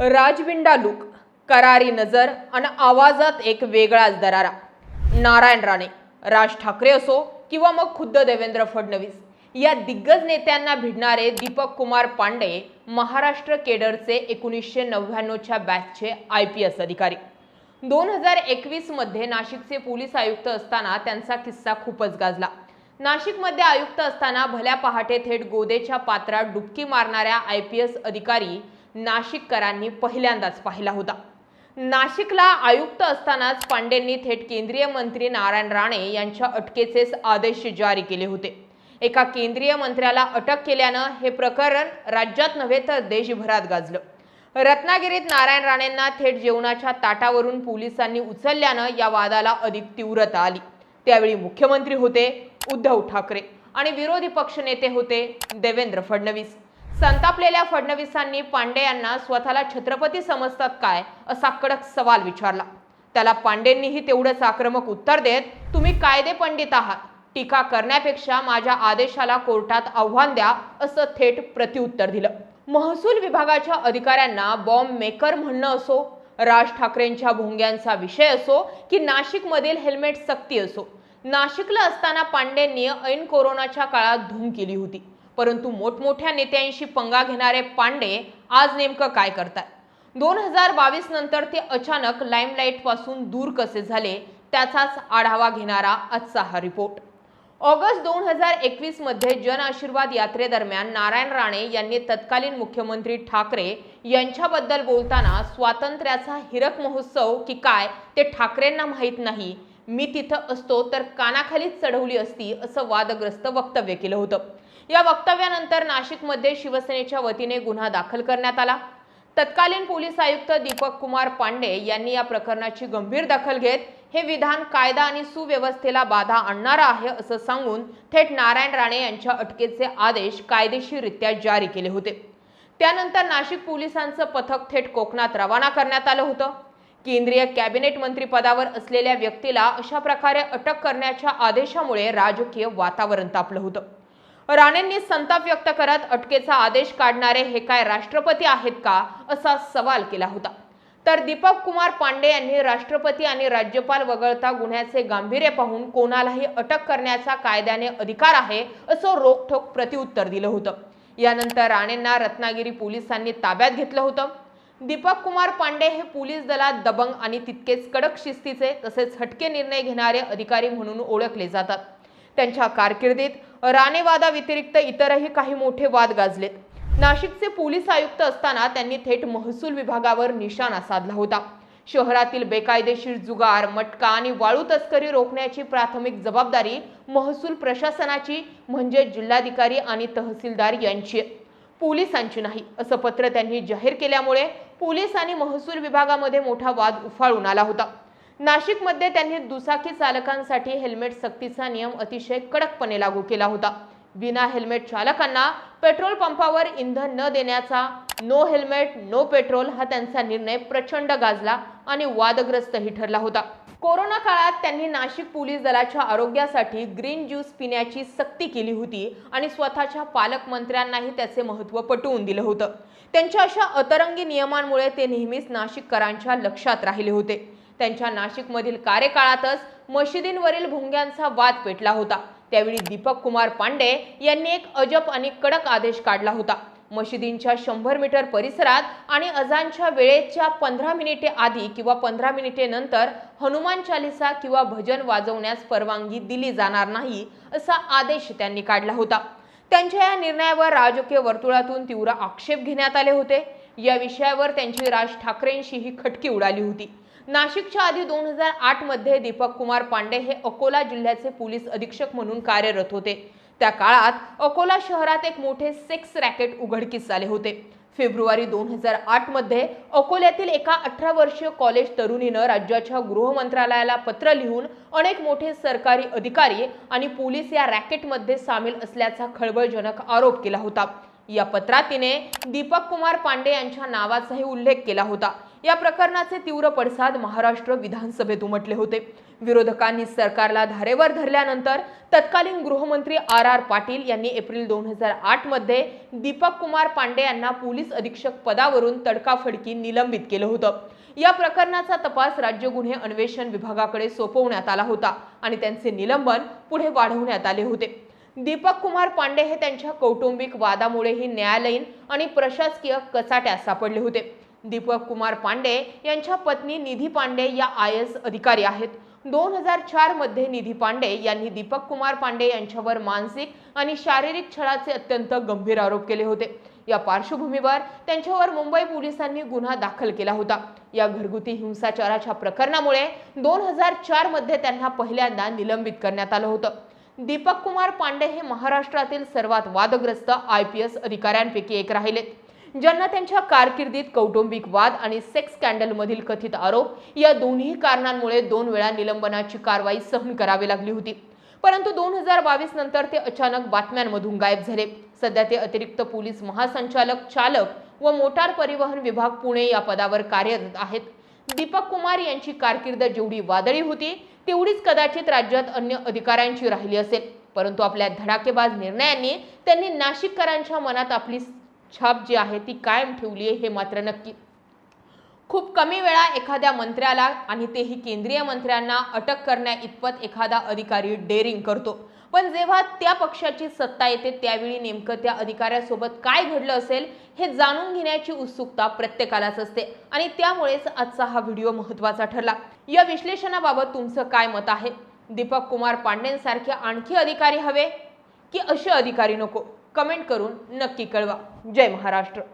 राजविंडा look, करारी नजर आणि आवाजात एक वेगळाच दरारा। नारायण राणे, राज ठाकरे असो किंवा मग खुद्द देवेंद्र फडणवीस या दिग्गज नेत्यांना भिडणारे दीपक कुमार पांडे महाराष्ट्र केडरचे 1999च्या बॅचचे IPS अधिकारी। 2021 मध्ये नाशिकचे पोलीस आयुक्त असताना त्यांचा किस्सा खूपच गाजला। नाशिकमध्ये आयुक्त असताना भल्या पहाटे थेट गोदेच्या पात्रात डुबकी मारणाऱ्या IPS अधिकारी नाशिककरांनी पहिल्यांदाच पाहिला होता। नाशिकला आयुक्त असतानाच पांडेंनी थेट केंद्रीय मंत्री नारायण राणे यांच्या अटकेचे आदेश जारी केले होते। एका केंद्रीय मंत्र्याला अटक केल्यानं हे प्रकरण राज्यात नव्हे तर देशभरात गाजलं। रत्नागिरीत नारायण राणेंना थेट जेवणाच्या ताटावरून पोलिसांनी उचलल्यानं या वादाला अधिक तीव्रता आली। त्यावेळी मुख्यमंत्री होते उद्धव ठाकरे आणि विरोधी पक्षनेते होते देवेंद्र फडणवीस। संतापलेल्या फडणवीसांनी पांडे यांना स्वतःला छत्रपती समजतात काय असा कडक सवाल विचारला। त्याला पांडेंनीही तेवढंच आक्रमक उत्तर देत, तुम्ही कायदे पंडित आहात, टीका करण्यापेक्षा माझ्या आदेशाला कोर्टात आव्हान द्या असं थेट प्रत्युत्तर दिलं। महसूल विभागाच्या अधिकाऱ्यांना बॉम्ब मेकर म्हणणं असो, राज ठाकरेंच्या भोंग्यांचा विषय असो की नाशिकमधील हेल्मेट सक्ती असो, नाशिकला असताना पांडेंनी ऐन कोरोनाच्या काळात धूम केली होती। परंतु मोठमोठ्या नेत्यांशी पंगा घेणारे पांडे आज नेमकं काय करतात? 2022 नंतर ते अचानक लाईमलाईट पासून दूर कसे झाले त्याचाच आढावा घेणारा आजचा हा रिपोर्ट। ऑगस्ट 2021 मध्ये जन आशीर्वाद यात्रेदरम्यान नारायण राणे यांनी तत्कालीन मुख्यमंत्री ठाकरे यांच्याबद्दल बोलताना स्वातंत्र्याचा हिरक महोत्सव की काय ते ठाकरेंना माहीत नाही, मी तिथं असतो तर कानाखालीच चढवली असती असं वादग्रस्त वक्तव्य केलं होतं। या वक्तव्यानंतर नाशिकमध्ये शिवसेनेच्या वतीने गुन्हा दाखल करण्यात आला। तत्कालीन पोलीस आयुक्त दीपक कुमार पांडे यांनी या प्रकरणाची गंभीर दखल घेत हे विधान कायदा आणि सुव्यवस्थेला बाधा आणणारं आहे असं सांगून थेट नारायण राणे यांच्या अटकेचे आदेश कायदेशीररित्या जारी केले होते। त्यानंतर नाशिक पोलिसांचं पथक थेट कोकणात रवाना करण्यात आलं होतं। केंद्रीय कॅबिनेट मंत्रिपदावर असलेल्या व्यक्तीला अशा प्रकारे अटक करण्याच्या आदेशामुळे राजकीय वातावरण तापलं होतं। राणेंनी संताप व्यक्त करत अटकेचा आदेश काढणारे हे काय राष्ट्रपती आहेत का असा सवाल केला होता। तर दीपक कुमार पांडे यांनी राष्ट्रपती आणि राज्यपाल वगळता गुन्ह्याचे गांभीर्य पाहून कोणालाही अटक करण्याचा कायद्याने अधिकार आहे असं रोखठोक प्रत्युत्तर दिलं होतं। यानंतर राणेंना रत्नागिरी पोलिसांनी ताब्यात घेतलं होतं। दीपक कुमार पांडे हे पोलीस दलात दबंग आणि तितकेच कडक शिस्तीचे तसेच हटके निर्णय घेणारे अधिकारी म्हणून ओळखले जातात। त्यांच्या कारकिर्दीत राणेवादाव्यतिरिक्त इतरही काही मोठे वाद गाजलेत। नाशिकचे पोलीस आयुक्त असताना त्यांनी थेट महसूल विभागावर निशाणा साधला होता। शहरातील बेकायदेशीर जुगार, मटका आणि वाळू तस्करी रोखण्याची प्राथमिक जबाबदारी महसूल प्रशासनाची म्हणजे जिल्हाधिकारी आणि तहसीलदार यांची, पोलिसांची नाही असं पत्र त्यांनी जाहीर केल्यामुळे पोलीस आणि महसूल विभागामध्ये मोठा वाद उफाळून आला होता। नाशिकमध्ये त्यांनी दुचाकी चालकांसाठी हेल्मेट सक्तीचा नियम अतिशय कडकपणे लागू केला होता। विना हेल्मेट चालकांना पेट्रोल पंपावर इंधन न देण्याचा नो हेल्मेट नो पेट्रोल हा त्यांचा निर्णय प्रचंड गाजला आणि वादग्रस्तही ठरला होता। कोरोना काळात त्यांनी नाशिक पोलीस दलाच्या आरोग्यासाठी ग्रीन ज्यूस पिण्याची सक्ती केली होती आणि स्वतःच्या पालकमंत्र्यांनाही त्याचे महत्त्व पटवून दिलं होतं। त्यांच्या अशा अतरंगी नियमांमुळे ते नेहमीच नाशिककरांच्या लक्षात राहिले होते। त्यांच्या नाशिकमधील कार्यकाळातच मशिदींवरील भोंग्यांचा वाद पेटला होता। त्यावेळी दीपक कुमार पांडे यांनी एक अजब आणि कडक आदेश काढला होता। मशिदींच्या 100 मीटर परिसरात आणि अजानच्या वेळेच्या 15 मिनिटे आधी किंवा 15 मिनिटे नंतर हनुमान चालीसा किंवा भजन वाजवण्यास परवानगी दिली जाणार नाही असा आदेश त्यांनी काढला होता। त्यांच्या या निर्णयावर राजकीय वर्तुळातून तीव्र आक्षेप घेण्यात आले होते। या विषयावर त्यांची राज ठाकरेंशीही खटकी उडाली होती। नाशिकच्या आधी 2008 मध्ये दीपक कुमार पांडे हे अकोला जिल्ह्याचे पोलीस अधीक्षक म्हणून कार्यरत होते। त्या काळात अकोला शहरात एक मोठे सेक्स रॅकेट उघडकीस आले होते। फेब्रुवारी 2008 मध्ये अकोल्यातील एका 18 वर्षीय कॉलेज तरुणीनं राज्याच्या गृह मंत्रालयाला पत्र लिहून अनेक मोठे सरकारी अधिकारी आणि पोलीस या रॅकेटमध्ये सामील असल्याचा खळबळजनक आरोप केला होता। या पत्रात तिने दीपक कुमार पांडे यांच्या नावाचाही उल्लेख केला होता। या प्रकरणाचे तीव्र पडसाद महाराष्ट्र विधानसभेत उमटले होते। विरोधकांनी सरकारला धारेवर धरल्यानंतर तत्कालीन गृहमंत्री आर पाटील यांनी एप्रिल 2008 मध्ये दीपक कुमार पांडे यांना पोलीस अधीक्षक पदावरून तडकाफडकी निलंबित केलं होतं। या प्रकरणाचा तपास राज्य गुन्हे अन्वेषण विभागाकडे सोपवण्यात आला होता आणि त्यांचे निलंबन पुढे वाढवण्यात आले होते। दीपक कुमार पांडे हे त्यांच्या कौटुंबिक वादामुळेही न्यायालयीन आणि प्रशासकीय कचाट्यात सापडले होते। दीपक कुमार पांडे यांच्या पत्नी निधी पांडे या IAS अधिकारी आहेत। 2004 मध्ये निधी पांडे यांनी दीपक कुमार पांडे यांच्यावर मानसिक आणि शारीरिक छळाचे अत्यंत गंभीर आरोप केले होते। या पार्श्वभूमीवर त्यांच्यावर मुंबई पोलिसांनी गुन्हा दाखल केला होता। या घरगुती हिंसाचाराच्या प्रकरणामुळे 2004 मध्ये त्यांना पहिल्यांदा निलंबित करण्यात आलं होतं। दीपक कुमार पांडे हे महाराष्ट्रातील सर्वात वादग्रस्त IPS अधिकाऱ्यांपैकी एक राहिलेत, ज्यांना त्यांच्या कारकिर्दीत कौटुंबिक वाद आणि सेक्स स्कॅन्डलमधील कथित आरोप या दोन्ही कारणांमुळे 2 वेळा निलंबनाची कारवाई सहन करावी लागली होती। परंतु 2022 नंतर ते अचानक बातम्यांमधून गायब झाले। सध्या ते अतिरिक्त पोलीस महासंचालक चालक व मोटार परिवहन विभाग पुणे या पदावर कार्यरत आहेत। दीपक कुमार यांची कारकीर्द जेवढी वादळी होती तेवढीच कदाचित राज्यात अन्य अधिकाऱ्यांची राहिली असेल, परंतु आपल्या धडाकेबाज निर्णयांनी त्यांनी नाशिककरांच्या मनात आपली छाप जी आहे ती कायम ठेवली आहे हे मात्र नक्की। खूप कमी वेळा एखाद्या मंत्र्याला आणि तेही केंद्रीय मंत्र्यांना अटक करण्या इतपत एखादा अधिकारी डेअरिंग करतो, पण जेव्हा त्या पक्षाची सत्ता येते त्यावेळी नेमकं त्या अधिकाऱ्यासोबत काय घडलं असेल हे जाणून घेण्याची उत्सुकता प्रत्येकालाच असते आणि त्यामुळेच आजचा हा व्हिडिओ महत्त्वाचा ठरला। या विश्लेषणाबाबत तुमचं काय मत आहे? दीपक कुमार पांडेंसारखे आणखी अधिकारी हवे की असे अधिकारी नको? कमेंट करून नक्की कळवा। जय महाराष्ट्र।